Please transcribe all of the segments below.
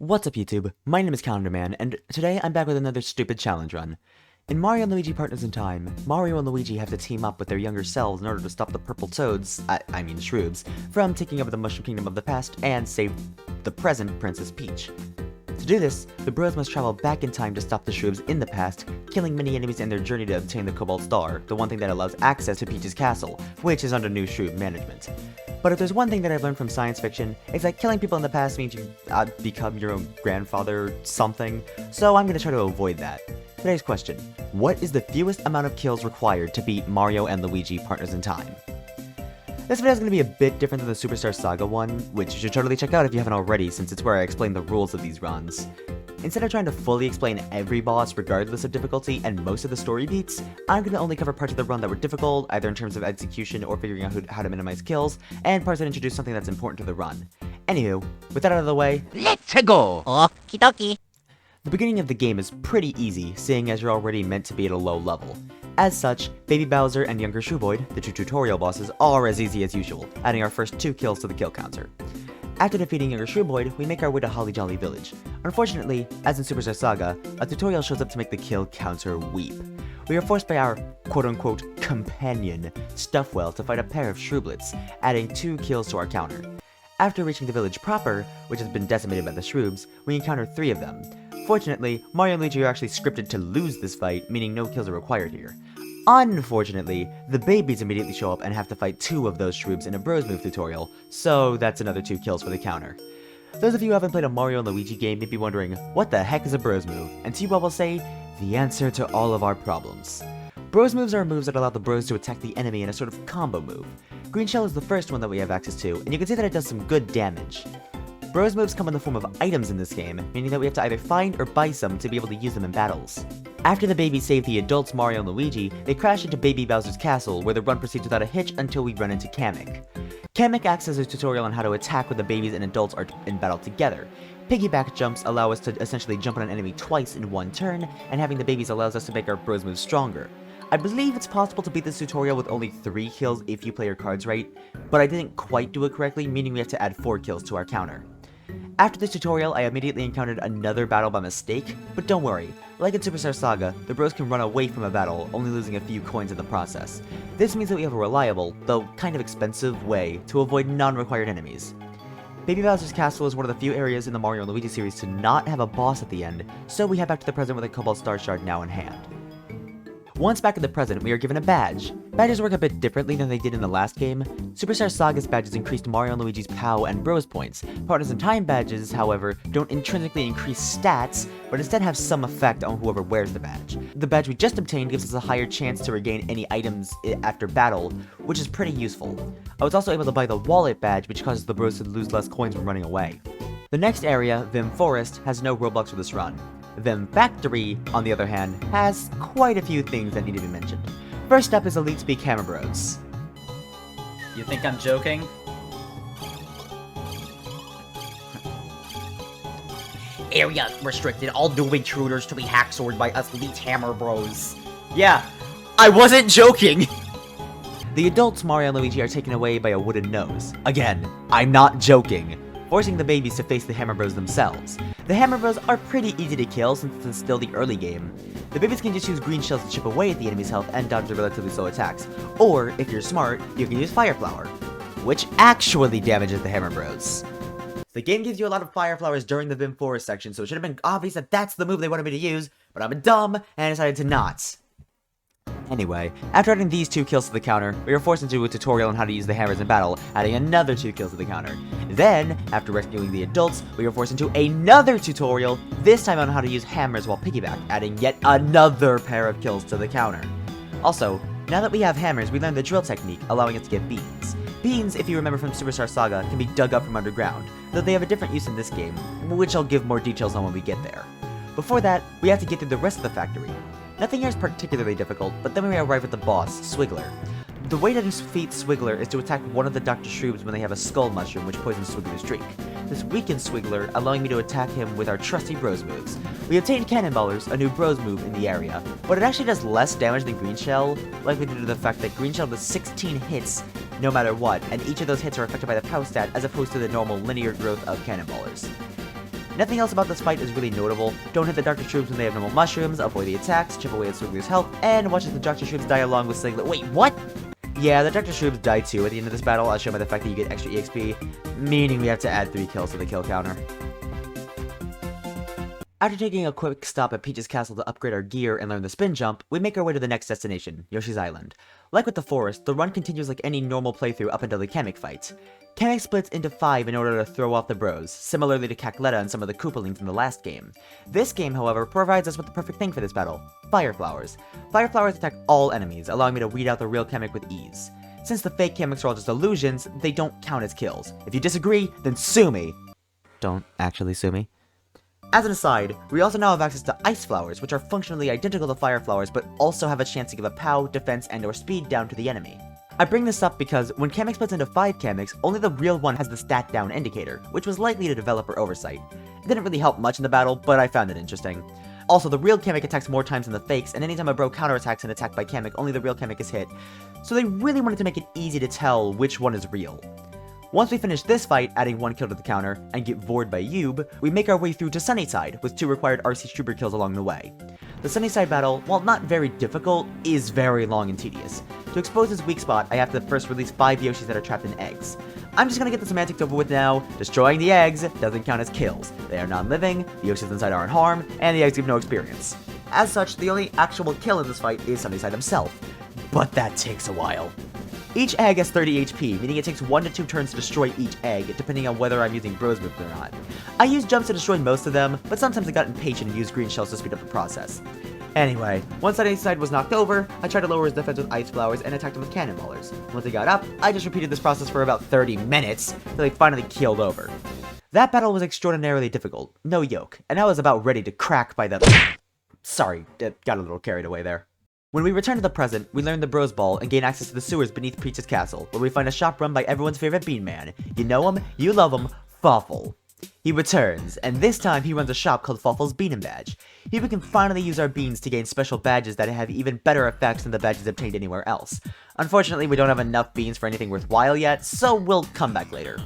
What's up YouTube? My name is Calendar Man, and today I'm back with another stupid challenge run. In Mario and Luigi Partners in Time, Mario and Luigi have to team up with their younger selves in order to stop the purple toads, I mean Shroobs, from taking over the Mushroom Kingdom of the past and save the present Princess Peach. To do this, the bros must travel back in time to stop the Shroobs in the past, killing many enemies in their journey to obtain the Cobalt Star, the one thing that allows access to Peach's castle, which is under new Shroob management. But if there's one thing that I've learned from science fiction, it's that killing people in the past means you become your own grandfather or something, so I'm gonna try to avoid that. Today's question: what is the fewest amount of kills required to beat Mario and Luigi Partners in Time? This video is going to be a bit different than the Superstar Saga one, which you should totally check out if you haven't already, since it's where I explain the rules of these runs. Instead of trying to fully explain every boss regardless of difficulty and most of the story beats, I'm going to only cover parts of the run that were difficult, either in terms of execution or figuring out how to minimize kills, and parts that introduce something that's important to the run. Anywho, with that out of the way, let's go! Okie dokie. The beginning of the game is pretty easy, seeing as you're already meant to be at a low level. As such, Baby Bowser and Younger Shrooboid, the two tutorial bosses, are as easy as usual, adding our first 2 kills to the kill counter. After defeating Younger Shrooboid, we make our way to Holly Jolly Village. Unfortunately, as in Superstar Saga, a tutorial shows up to make the kill counter weep. We are forced by our quote-unquote companion, Stuffwell, to fight a pair of Shrooblets, adding 2 kills to our counter. After reaching the village proper, which has been decimated by the Shroobs, we encounter 3 of them. Fortunately, Mario and Luigi are actually scripted to lose this fight, meaning no kills are required here. Unfortunately, the babies immediately show up and have to fight 2 of those Shroobs in a Bros Move tutorial, so that's another 2 kills for the counter. Those of you who haven't played a Mario and Luigi game may be wondering, what the heck is a Bros Move? And T-Bob will say, the answer to all of our problems. Bros Moves are moves that allow the bros to attack the enemy in a sort of combo move. Green Shell is the first one that we have access to, and you can see that it does some good damage. Bros Moves come in the form of items in this game, meaning that we have to either find or buy some to be able to use them in battles. After the babies save the adults Mario and Luigi, they crash into Baby Bowser's castle, where the run proceeds without a hitch until we run into Kamek. Kamek acts as a tutorial on how to attack when the babies and adults are in battle together. Piggyback jumps allow us to essentially jump on an enemy twice in one turn, and having the babies allows us to make our Bros Moves stronger. I believe it's possible to beat this tutorial with only 3 kills if you play your cards right, but I didn't quite do it correctly, meaning we have to add 4 kills to our counter. After this tutorial, I immediately encountered another battle by mistake, but don't worry, like in Superstar Saga, the bros can run away from a battle, only losing a few coins in the process. This means that we have a reliable, though kind of expensive, way to avoid non-required enemies. Baby Bowser's Castle is one of the few areas in the Mario and Luigi series to not have a boss at the end, so we head back to the present with a Cobalt Star Shard now in hand. Once back in the present, we are given a badge. Badges work a bit differently than they did in the last game. Superstar Saga's badges increased Mario and Luigi's POW and Bros points. Partners in Time badges, however, don't intrinsically increase stats, but instead have some effect on whoever wears the badge. The badge we just obtained gives us a higher chance to regain any items after battle, which is pretty useful. I was also able to buy the Wallet badge, which causes the bros to lose less coins when running away. The next area, Vim Forest, has no Roblox for this run. Vim Factory, on the other hand, has quite a few things that need to be mentioned. First up is Elite Speak Hammer Bros. You think I'm joking? Area restricted. All new intruders to be hacksorted by us elite hammer bros. Yeah, I wasn't joking! The adults Mario and Luigi are taken away by a wooden nose. Again, I'm not joking. Forcing the babies to face the Hammer Bros themselves. The Hammer Bros are pretty easy to kill since it's still the early game. The babies can just use green shells to chip away at the enemy's health and dodge their relatively slow attacks. Or, if you're smart, you can use Fire Flower, which actually damages the Hammer Bros. The game gives you a lot of Fire Flowers during the Vim Forest section, so it should have been obvious that that's the move they wanted me to use, but I'm dumb and I decided to not. Anyway, after adding these 2 kills to the counter, we were forced into a tutorial on how to use the hammers in battle, adding another 2 kills to the counter. Then, after rescuing the adults, we were forced into another tutorial, this time on how to use hammers while piggyback, adding yet another pair of kills to the counter. Also, now that we have hammers, we learned the drill technique, allowing us to get beans. Beans, if you remember from Superstar Saga, can be dug up from underground, though they have a different use in this game, which I'll give more details on when we get there. Before that, we have to get through the rest of the factory. Nothing here is particularly difficult, but then we arrive at the boss, Swiggler. The way to defeat Swiggler is to attack one of the Dr. Shroobs when they have a skull mushroom which poisons Swiggler's drink. This weakens Swiggler, allowing me to attack him with our trusty Bros moves. We obtained Cannonballers, a new Bros move in the area, but it actually does less damage than Green Shell, likely due to the fact that Green Shell does 16 hits no matter what, and each of those hits are affected by the POW stat as opposed to the normal linear growth of Cannonballers. Nothing else about this fight is really notable. Don't hit the Dr. Shroobs when they have normal mushrooms, avoid the attacks, chip away at Swiggler's health, and watch as the Dr. Shroobs die along with Singlet. Wait, what? Yeah, the Dr. Shroobs die too at the end of this battle, as shown by the fact that you get extra EXP, meaning we have to add 3 kills to the kill counter. After taking a quick stop at Peach's castle to upgrade our gear and learn the spin jump, we make our way to the next destination, Yoshi's Island. Like with the forest, the run continues like any normal playthrough up until the Kamek fight. Kamek splits into 5 in order to throw off the bros, similarly to Cackletta and some of the Koopalings in the last game. This game, however, provides us with the perfect thing for this battle, Fire Flowers. Fire Flowers attack all enemies, allowing me to weed out the real Kamek with ease. Since the fake Kameks are all just illusions, they don't count as kills. If you disagree, then sue me! Don't actually sue me. As an aside, we also now have access to Ice Flowers, which are functionally identical to Fire Flowers, but also have a chance to give a POW, defense, and or speed down to the enemy. I bring this up because when Kamek splits into 5 Kameks, only the real one has the stat down indicator, which was likely a developer oversight. It didn't really help much in the battle, but I found it interesting. Also, the real Kamek attacks more times than the fakes, and anytime a bro counterattacks an attack by Kamek, only the real Kamek is hit, so they really wanted to make it easy to tell which one is real. Once we finish this fight, adding 1 kill to the counter, and get vored by Yoob, we make our way through to Sunnycide, with 2 required RC Shroober kills along the way. The Sunnycide battle, while not very difficult, is very long and tedious. To expose his weak spot, I have to first release 5 Yoshis that are trapped in eggs. I'm just gonna get the semantics over with now. Destroying the eggs doesn't count as kills. They are non-living, the Yoshis inside aren't harmed, and the eggs give no experience. As such, the only actual kill in this fight is Sunnycide himself. But that takes a while. Each egg has 30 HP, meaning it takes 1 to 2 turns to destroy each egg, depending on whether I'm using Bros moves or not. I used jumps to destroy most of them, but sometimes I got impatient and used green shells to speed up the process. Anyway, once Sunnycide was knocked over, I tried to lower his defense with Ice Flowers and attacked him with Cannonballers. Once he got up, I just repeated this process for about 30 minutes, till he finally keeled over. That battle was extraordinarily difficult, no yoke, and I was about ready to crack by the... Sorry, got a little carried away there. When we return to the present, we learn the Bros Ball and gain access to the sewers beneath Peach's castle, where we find a shop run by everyone's favorite bean man. You know him, you love him, Fawful. He returns, and this time he runs a shop called Fawful's Bean and Badge. Here we can finally use our beans to gain special badges that have even better effects than the badges obtained anywhere else. Unfortunately, we don't have enough beans for anything worthwhile yet, so we'll come back later.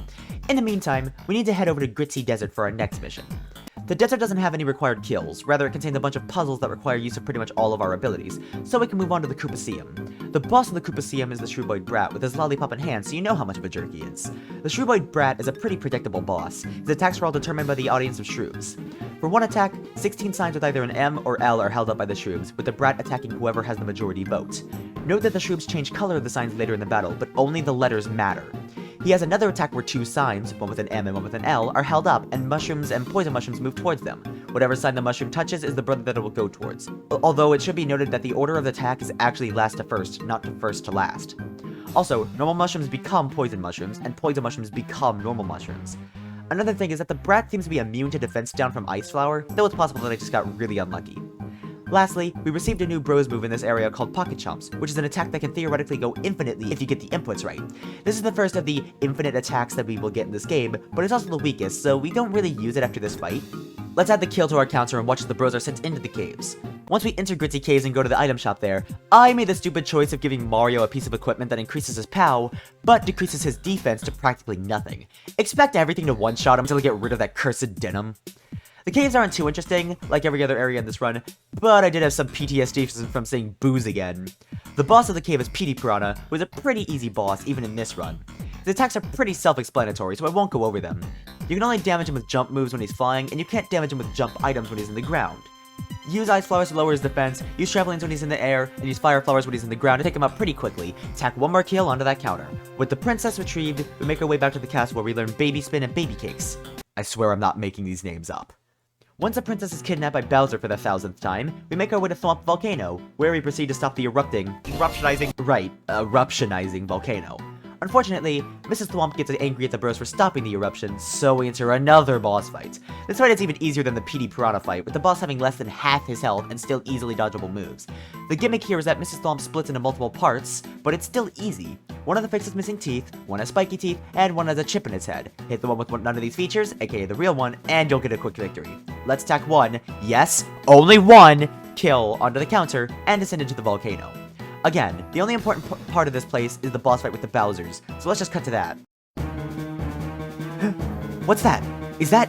In the meantime, we need to head over to Gritsy Desert for our next mission. The desert doesn't have any required kills, rather it contains a bunch of puzzles that require use of pretty much all of our abilities, so we can move on to the Koopaseum. The boss of the Koopaseum is the Shrooboid Brat with his lollipop in hand, so you know how much of a jerk he is. The Shrooboid Brat is a pretty predictable boss. His attacks are all determined by the audience of Shroobs. For one attack, 16 signs with either an M or L are held up by the Shroobs, with the Brat attacking whoever has the majority vote. Note that the Shroobs change color of the signs later in the battle, but only the letters matter. He has another attack where 2 signs, one with an M and one with an L, are held up, and mushrooms and poison mushrooms move towards them. Whatever sign the mushroom touches is the brother that it will go towards. Although it should be noted that the order of the attack is actually last to first, not to first to last. Also, normal mushrooms become poison mushrooms, and poison mushrooms become normal mushrooms. Another thing is that the Brat seems to be immune to defense down from Ice Flower, though it's possible that I just got really unlucky. Lastly, we received a new Bros move in this area called Pocket Chomps, which is an attack that can theoretically go infinitely if you get the inputs right. This is the first of the infinite attacks that we will get in this game, but it's also the weakest, so we don't really use it after this fight. Let's add the kill to our counter and watch as the Bros are sent into the caves. Once we enter Gritsy Caves and go to the item shop there, I made the stupid choice of giving Mario a piece of equipment that increases his POW, but decreases his defense to practically nothing. Expect everything to one-shot him until I get rid of that cursed denim. The caves aren't too interesting, like every other area in this run, but I did have some PTSD from saying booze again. The boss of the cave is Petey Piranha, who is a pretty easy boss even in this run. His attacks are pretty self-explanatory, so I won't go over them. You can only damage him with jump moves when he's flying, and you can't damage him with jump items when he's in the ground. Use Ice Flowers to lower his defense, use Trampolines when he's in the air, and use Fire Flowers when he's in the ground to take him up pretty quickly. Tack 1 more kill onto that counter. With the princess retrieved, we make our way back to the castle where we learn Baby Spin and Baby Cakes. I swear I'm not making these names up. Once the princess is kidnapped by Bowser for the 1000th time, we make our way to Thwomp Volcano, where we proceed to stop the eruptionizing volcano. Unfortunately, Mrs. Thwomp gets angry at the Bros for stopping the eruption, so we enter another boss fight. This fight is even easier than the Petey Piranha fight, with the boss having less than half his health and still easily dodgeable moves. The gimmick here is that Mrs. Thwomp splits into multiple parts, but it's still easy. One of the fakes has missing teeth, one has spiky teeth, and one has a chip in its head. Hit the one with none of these features, aka the real one, and you'll get a quick victory. Let's tack 1, yes, only 1, kill onto the counter, and descend into the volcano. Again, the only important part of this place is the boss fight with the Bowsers, so let's just cut to that. What's that? Is that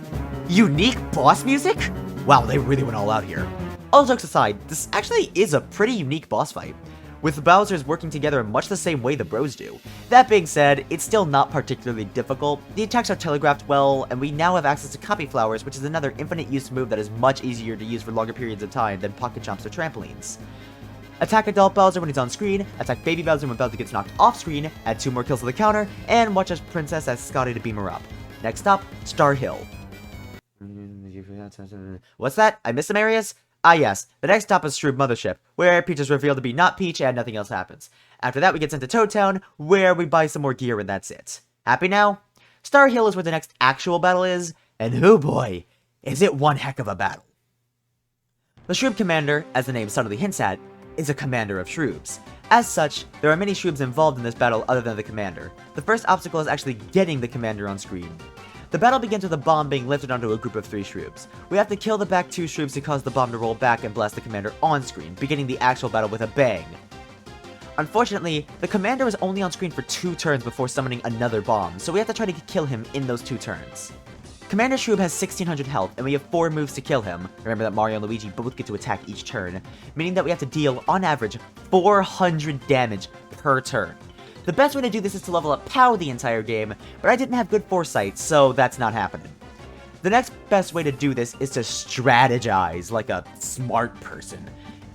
Unique boss music? Wow, they really went all out here. All jokes aside, this actually is a pretty unique boss fight, with the Bowsers working together in much the same way the Bros do. That being said, it's still not particularly difficult, the attacks are telegraphed well, and we now have access to Copy Flowers, which is another infinite use move that is much easier to use for longer periods of time than pocket jumps or trampolines. Attack Adult Bowser when he's on screen, attack Baby Bowser when Bowser gets knocked off screen, add 2 more kills to the counter, and watch as Princess asks Scotty to beam her up. Next up, Star Hill. What's that? I missed some areas? Ah yes, the next stop is Shroob Mothership, where Peach is revealed to be not Peach and nothing else happens. After that we get sent to Toad Town, where we buy some more gear and that's it. Happy now? Star Hill is where the next actual battle is, and oh boy, is it one heck of a battle. The Shroob Commander, as the name subtly hints at, is a commander of Shroobs. As such, there are many Shroobs involved in this battle other than the commander. The first obstacle is actually getting the commander on screen. The battle begins with a bomb being lifted onto a group of 3 Shroobs. We have to kill the back 2 Shroobs to cause the bomb to roll back and blast the commander on screen, beginning the actual battle with a bang. Unfortunately, the commander is only on screen for 2 turns before summoning another bomb, so we have to try to kill him in those 2 turns. Commander Shroob has 1600 health, and we have 4 moves to kill him. Remember that Mario and Luigi both get to attack each turn, meaning that we have to deal, on average, 400 damage per turn. The best way to do this is to level up POW the entire game, but I didn't have good foresight, so that's not happening. The next best way to do this is to strategize like a smart person.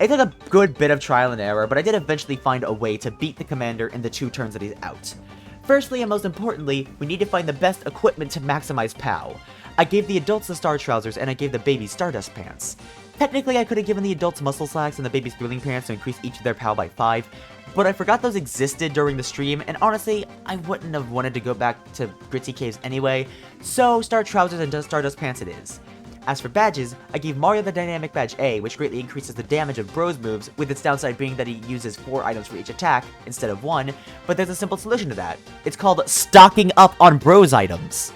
It took a good bit of trial and error, but I did eventually find a way to beat the commander in the 2 turns that he's out. Firstly, and most importantly, we need to find the best equipment to maximize POW. I gave the adults the star trousers, and I gave the babies Stardust pants. Technically, I could have given the adults muscle slacks and the babies thrilling pants to increase each of their POW by 5, but I forgot those existed during the stream, and honestly, I wouldn't have wanted to go back to Gritty Caves anyway, so Star Trousers and Stardust Pants it is. As for badges, I gave Mario the Dynamic Badge A, which greatly increases the damage of Bros moves, with its downside being that he uses 4 items for each attack, instead of 1, but there's a simple solution to that. It's called stocking up on Bros items.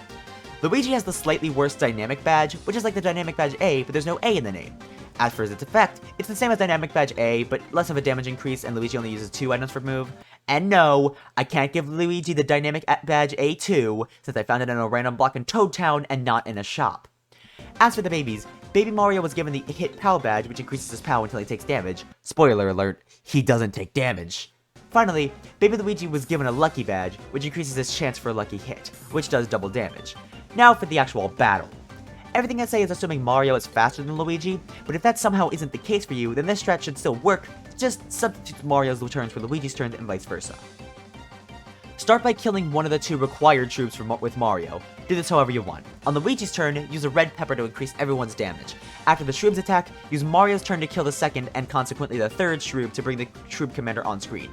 Luigi has the slightly worse Dynamic Badge, which is like the Dynamic Badge A, but there's no A in the name. As for its effect, it's the same as Dynamic Badge A, but less of a damage increase, and Luigi only uses 2 items per move. And no, I can't give Luigi the Dynamic Badge A2, since I found it in a random block in Toad Town and not in a shop. As for the babies, Baby Mario was given the Hit POW badge, which increases his POW until he takes damage. Spoiler alert, he doesn't take damage. Finally, Baby Luigi was given a Lucky badge, which increases his chance for a lucky hit, which does double damage. Now for the actual battle. Everything I say is assuming Mario is faster than Luigi, but if that somehow isn't the case for you, then this strat should still work, just substitute Mario's turns for Luigi's turns and vice versa. Start by killing one of the 2 required Shroobs with Mario. Do this however you want. On Luigi's turn, use a red pepper to increase everyone's damage. After the Shroob's attack, use Mario's turn to kill the second and consequently the 3rd Shroob to bring the Shroob Commander on screen.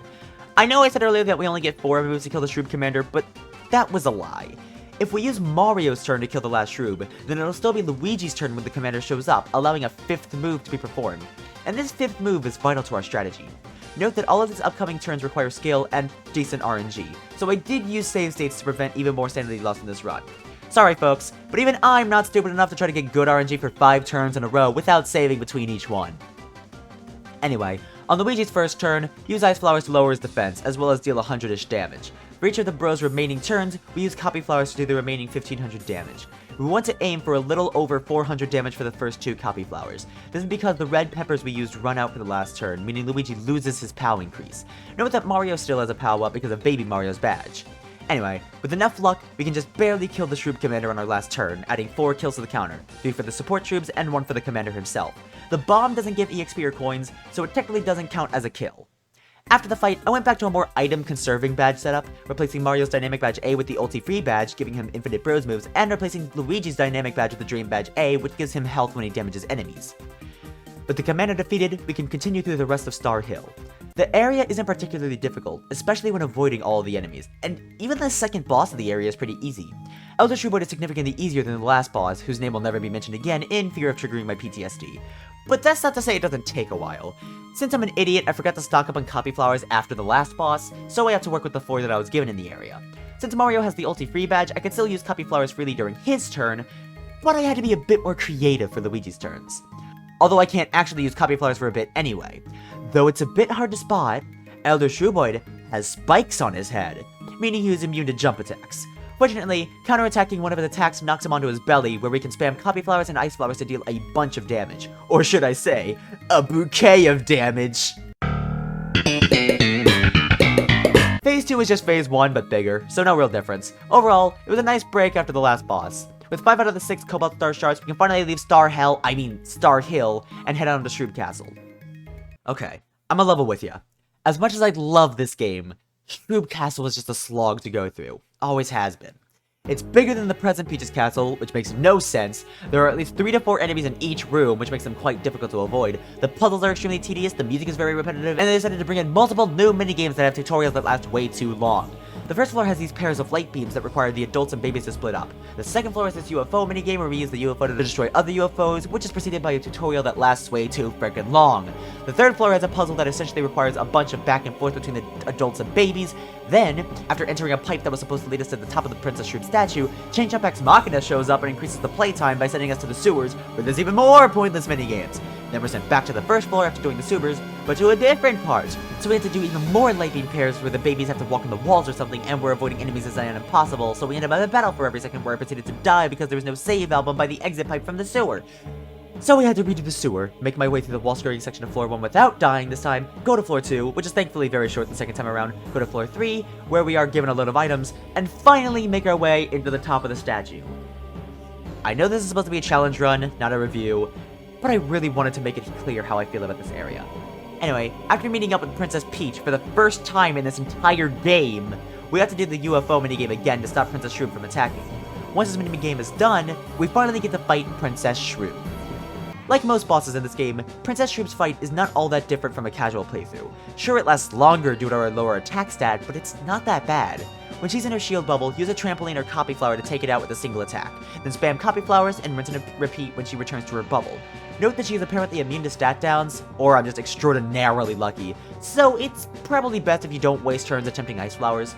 I know I said earlier that we only get 4 moves to kill the Shroob Commander, but that was a lie. If we use Mario's turn to kill the last Shroob, then it'll still be Luigi's turn when the commander shows up, allowing a 5th move to be performed. And this 5th move is vital to our strategy. Note that all of these upcoming turns require skill and decent RNG, so I did use save states to prevent even more sanity loss in this run. Sorry folks, but even I'm not stupid enough to try to get good RNG for 5 turns in a row without saving between each one. Anyway, on Luigi's first turn, use Ice Flowers to lower his defense, as well as deal 100-ish damage. For each of the Bros' remaining turns, we use Copy Flowers to do the remaining 1500 damage. We want to aim for a little over 400 damage for the first 2 Copy Flowers. This is because the red peppers we used run out for the last turn, meaning Luigi loses his POW increase. Note that Mario still has a POW up because of Baby Mario's badge. Anyway, with enough luck, we can just barely kill the Shroob Commander on our last turn, adding 4 kills to the counter, 3 for the support Shroobs and 1 for the Commander himself. The bomb doesn't give EXP or coins, so it technically doesn't count as a kill. After the fight, I went back to a more item-conserving badge setup, replacing Mario's Dynamic Badge A with the Ulti Free badge, giving him infinite Bros moves, and replacing Luigi's Dynamic Badge with the Dream Badge A, which gives him health when he damages enemies. With the commander defeated, we can continue through the rest of Star Hill. The area isn't particularly difficult, especially when avoiding all of the enemies, and even the second boss of the area is pretty easy. Elder Shroob is significantly easier than the last boss, whose name will never be mentioned again in fear of triggering my PTSD. But that's not to say it doesn't take a while. Since I'm an idiot, I forgot to stock up on Copy Flowers after the last boss, so I have to work with the 4 that I was given in the area. Since Mario has the Ulti Free badge, I could still use Copy Flowers freely during his turn, but I had to be a bit more creative for Luigi's turns. Although I can't actually use Copy Flowers for a bit anyway. Though it's a bit hard to spot, Elder Shroob has spikes on his head, meaning he is immune to jump attacks. Fortunately, counterattacking one of his attacks knocks him onto his belly, where we can spam copy flowers and ice flowers to deal a bunch of damage. Or should I say, a bouquet of damage. Phase 2 is just Phase 1, but bigger, so no real difference. Overall, it was a nice break after the last boss. With 5 out of the 6 Cobalt Star Shards, we can finally leave Star Hill, and head on to Shroob Castle. Okay, I'm a level with ya. As much as I love this game, Shroob Castle is just a slog to go through. Always has been. It's bigger than the present Peach's Castle, which makes no sense. There are at least 3 to 4 enemies in each room, which makes them quite difficult to avoid. The puzzles are extremely tedious, the music is very repetitive, and they decided to bring in multiple new minigames that have tutorials that last way too long. The first floor has these pairs of light beams that require the adults and babies to split up. The second floor has this UFO minigame where we use the UFO to destroy other UFOs, which is preceded by a tutorial that lasts way too frickin' long. The third floor has a puzzle that essentially requires a bunch of back and forth between the adults and babies. Then, after entering a pipe that was supposed to lead us to the top of the Princess Shroob statue, Change Up Ex Machina shows up and increases the playtime by sending us to the sewers, where there's even more pointless minigames. Then we're sent back to the first floor after doing the sewers, but to a different part. So we have to do even more light beam pairs where the babies have to walk on the walls or something, and we're avoiding enemies as nigh on impossible, so we end up at a battle for every second where I proceeded to die because there was no save album by the exit pipe from the sewer. So we had to redo the sewer, make my way through the wall-skirting section of floor 1 without dying this time, go to floor 2, which is thankfully very short the second time around, go to floor 3, where we are given a load of items, and finally make our way into the top of the statue. I know this is supposed to be a challenge run, not a review, but I really wanted to make it clear how I feel about this area. Anyway, after meeting up with Princess Peach for the first time in this entire game, we have to do the UFO minigame again to stop Princess Shroob from attacking. Once this minigame is done, we finally get to fight Princess Shroob. Like most bosses in this game, Princess Shroob's fight is not all that different from a casual playthrough. Sure, it lasts longer due to her lower attack stat, but it's not that bad. When she's in her shield bubble, use a trampoline or copy flower to take it out with a single attack. Then spam copy flowers and rinse and repeat when she returns to her bubble. Note that she is apparently immune to stat downs, or I'm just extraordinarily lucky, so it's probably best if you don't waste turns attempting ice flowers.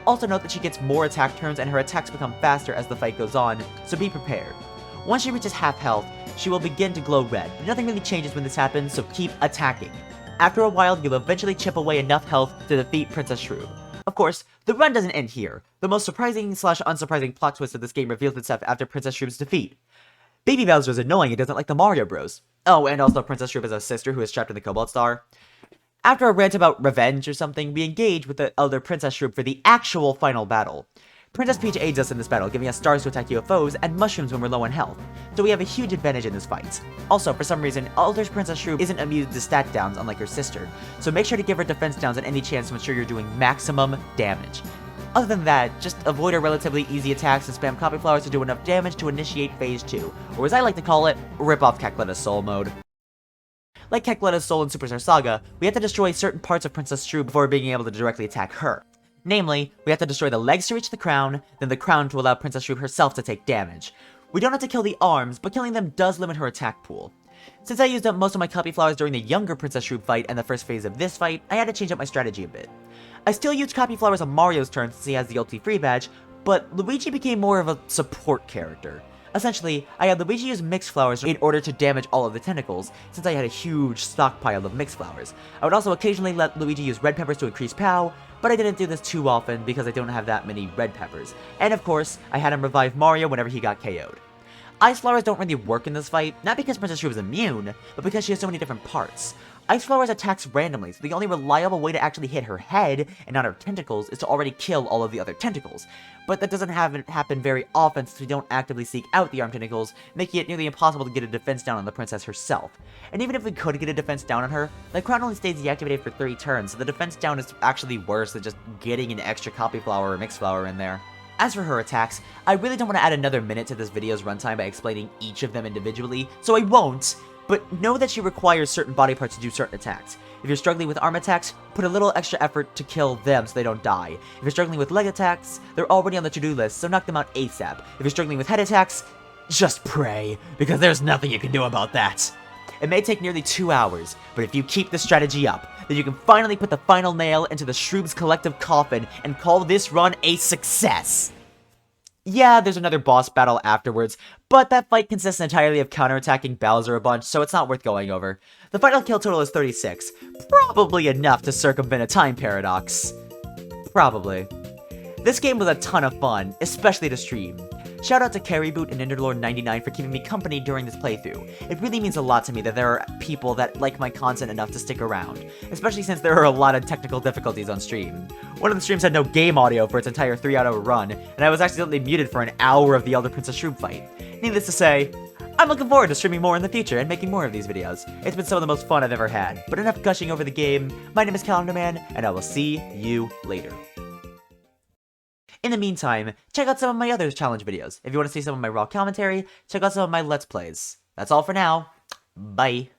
Also note that she gets more attack turns and her attacks become faster as the fight goes on, so be prepared. Once she reaches half health, she will begin to glow red. Nothing really changes when this happens, so keep attacking. After a while, you'll eventually chip away enough health to defeat Princess Shroob. Of course, the run doesn't end here. The most surprising/unsurprising plot twist of this game reveals itself after Princess Shroob's defeat. Baby Bowser is annoying, he doesn't like the Mario Bros. Oh, and also Princess Shroob has a sister who is trapped in the Cobalt Star. After a rant about revenge or something, we engage with the elder Princess Shroob for the actual final battle. Princess Peach aids us in this battle, giving us stars to attack UFOs and mushrooms when we're low on health, so we have a huge advantage in this fight. Also, for some reason, Elder Princess Shroob isn't immune to stat downs unlike her sister, so make sure to give her defense downs at any chance to ensure you're doing maximum damage. Other than that, just avoid her relatively easy attacks and spam copy flowers to do enough damage to initiate Phase 2, or as I like to call it, rip off Kekletta's Soul mode. Like Kekletta's Soul in Superstar Saga, we have to destroy certain parts of Princess Shroob before being able to directly attack her. Namely, we have to destroy the legs to reach the crown, then the crown to allow Princess Shroob herself to take damage. We don't have to kill the arms, but killing them does limit her attack pool. Since I used up most of my copy flowers during the younger Princess Shroob fight and the first phase of this fight, I had to change up my strategy a bit. I still used copy flowers on Mario's turn since he has the ulti free badge, but Luigi became more of a support character. Essentially, I had Luigi use mixed flowers in order to damage all of the tentacles, since I had a huge stockpile of mixed flowers. I would also occasionally let Luigi use red peppers to increase POW, but I didn't do this too often because I don't have that many red peppers. And of course, I had him revive Mario whenever he got KO'd. Ice flowers don't really work in this fight, not because Princess Shroob is immune, but because she has so many different parts. Ice flowers attacks randomly, so the only reliable way to actually hit her head, and not her tentacles, is to already kill all of the other tentacles. But that doesn't happen very often since we don't actively seek out the arm tentacles, making it nearly impossible to get a defense down on the princess herself. And even if we could get a defense down on her, the crown only stays deactivated for 3 turns, so the defense down is actually worse than just getting an extra copy flower or mixed flower in there. As for her attacks, I really don't want to add another minute to this video's runtime by explaining each of them individually, so I won't, but know that she requires certain body parts to do certain attacks. If you're struggling with arm attacks, put a little extra effort to kill them so they don't die. If you're struggling with leg attacks, they're already on the to-do list, so knock them out ASAP. If you're struggling with head attacks, just pray, because there's nothing you can do about that. It may take nearly 2 hours, but if you keep the strategy up, then you can finally put the final nail into the Shroob's collective coffin and call this run a success. Yeah, there's another boss battle afterwards, but that fight consists entirely of counterattacking Bowser a bunch, so it's not worth going over. The final kill total is 36, probably enough to circumvent a time paradox. Probably. This game was a ton of fun, especially to stream. Shout out to Carryboot and Enderlord99 for keeping me company during this playthrough. It really means a lot to me that there are people that like my content enough to stick around, especially since there are a lot of technical difficulties on stream. One of the streams had no game audio for its entire 3-hour run, and I was accidentally muted for an hour of the Elder Princess Shroob fight. Needless to say, I'm looking forward to streaming more in the future and making more of these videos. It's been some of the most fun I've ever had, but enough gushing over the game. My name is Calendar Man, and I will see you later. In the meantime, check out some of my other challenge videos. If you want to see some of my raw commentary, check out some of my Let's Plays. That's all for now. Bye.